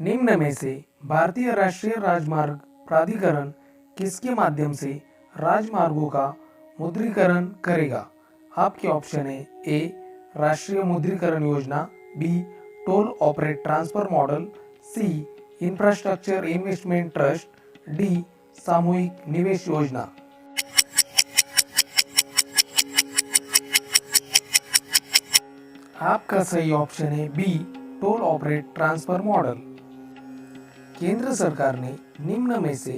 निम्न में से भारतीय राष्ट्रीय राजमार्ग प्राधिकरण किसके माध्यम से राजमार्गों का मुद्रीकरण करेगा? आपके ऑप्शन है ए राष्ट्रीय मुद्रीकरण योजना, B toll operate transfer model, C infrastructure investment trust, D सामूहिक निवेश योजना। आपका सही ऑप्शन है B toll operate transfer model. केंद्र सरकार ने निम्न में से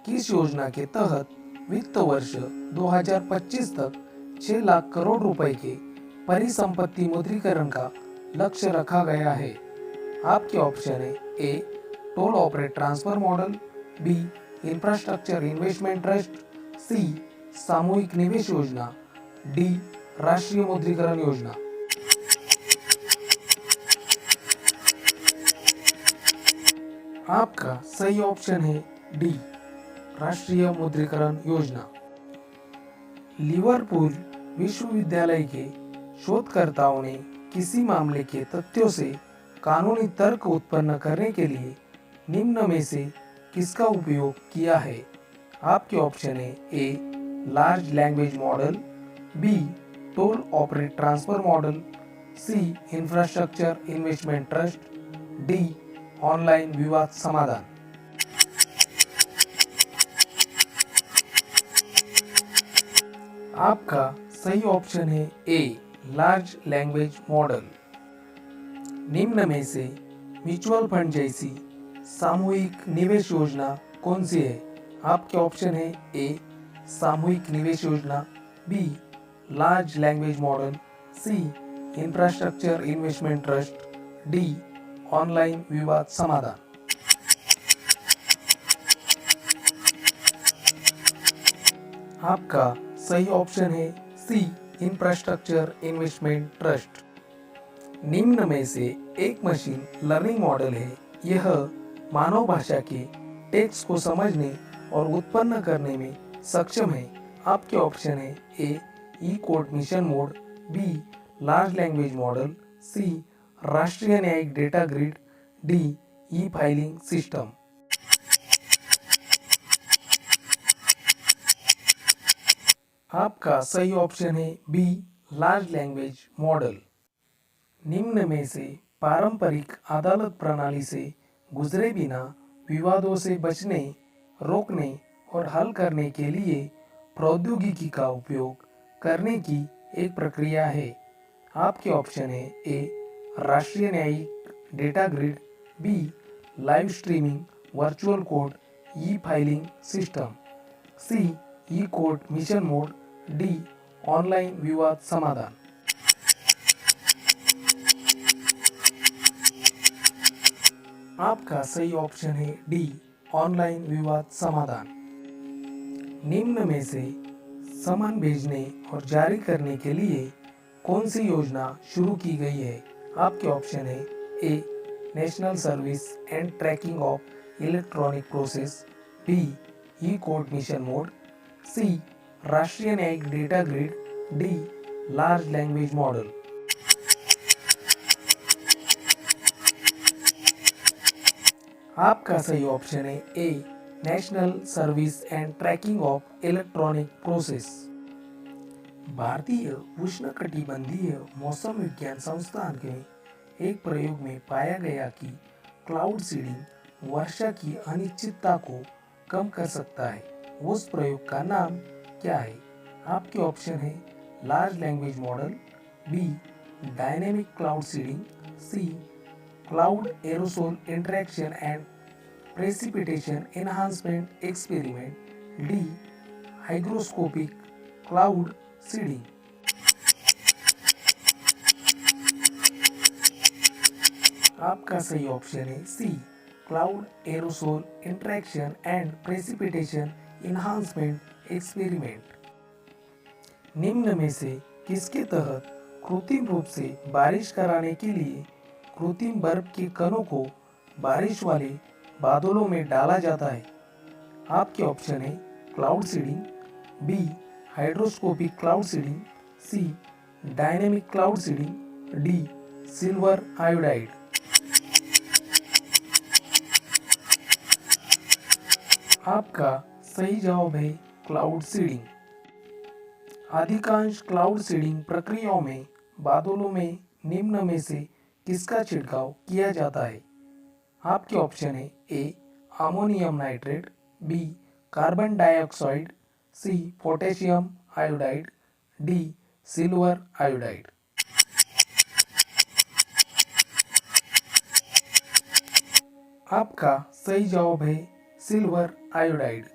किस योजना के तहत वित्त वर्ष 2025 तक 6 लाख करोड़ रुपए के परिसंपत्ति मुद्रीकरण का लक्ष्य रखा गया है? आपके ऑप्शन है A toll operate transfer model, B infrastructure investment trust, C सामूहिक निवेश योजना, डी राष्ट्रीय मुद्रीकरण योजना। आपका सही ऑप्शन है डी राष्ट्रीय मुद्रीकरण योजना। लिवरपूल विश्वविद्यालय के शोधकर्ताओं ने किसी मामले के तथ्यों से कानूनी तर्क उत्पन्न करने के लिए निम्न में से किसका उपयोग किया है? आपके ऑप्शन है A large language model, B toll operate transfer model, C infrastructure investment trust, D online विवाद समाधान। आपका सही ऑप्शन है ए लार्ज लैंग्वेज मॉडल। निम्न में से म्यूचुअल फंड जैसी सामूहिक निवेश योजना कौन सी है? आपके ऑप्शन है ए सामूहिक निवेश योजना, B large language model, C infrastructure investment trust, D online विवाद समाधान। आपका सही ऑप्शन है सी इंफ्रास्ट्रक्चर इन्वेस्टमेंट ट्रस्ट। निम्न में से एक मशीन लर्निंग मॉडल है। यह मानव भाषा के टेक्स्ट को समझने और उत्पन्न करने में सक्षम है। आपके ऑप्शन है A E code mission mode, B large language model, C राष्ट्रीय न्यायिक data grid, D E filing system. आपका सही ऑप्शन है बी लार्ज लैंग्वेज मॉडल। निम्न में से पारंपरिक अदालत प्रणाली से गुजरे बिना विवादों से बचने, रोकने और हल करने के लिए प्रौद्योगिकी का उपयोग करने की एक प्रक्रिया है। आपके ऑप्शन है ए राष्ट्रीय न्यायिक data grid, B live streaming virtual court E filing system, C E court mission mode, D online विवाद समाधान। आपका सही ऑप्शन है डी ऑनलाइन विवाद समाधान। निम्न में से सामान भेजने और जारी करने के लिए कौन सी योजना शुरू की गई है? आपके ऑप्शन है A national service and tracking of electronic process, B E code mission mode, C राष्ट्रीय न्यायिक data grid, D large language model. आपका सही ऑप्शन है A national service and tracking of electronic process. भारतीय उष्णकटिबंधीय मौसम विज्ञान संस्थान के एक प्रयोग में पाया गया कि क्लाउड सीडिंग वर्षा की अनिश्चितता को कम कर सकता है। उस प्रयोग का नाम क्या है? आपके ऑप्शन है large language model, B dynamic cloud seeding, C cloud aerosol interaction and precipitation enhancement experiment, D hygroscopic cloud seeding. आपका सही ऑप्शन है C cloud aerosol interaction and precipitation enhancement experiment. निम्न में से किसके तहत कृत्रिम रूप से बारिश कराने के लिए कृत्रिम बर्फ के कणों को बारिश वाले बादलों में डाला जाता है? आपके ऑप्शन है cloud seeding, B hydroscopic cloud seeding, C dynamic cloud seeding, D silver iodide. आपका सही जवाब है क्लाउड सीडिंग। अधिकांश क्लाउड सीडिंग प्रक्रियाओं में बादलों में निम्न में से किसका छिड़काव किया जाता है? आपके ऑप्शन है A ammonium nitrate, B carbon dioxide, C potassium iodide, D silver iodide. आपका सही जवाब है सिल्वर आयोडाइड।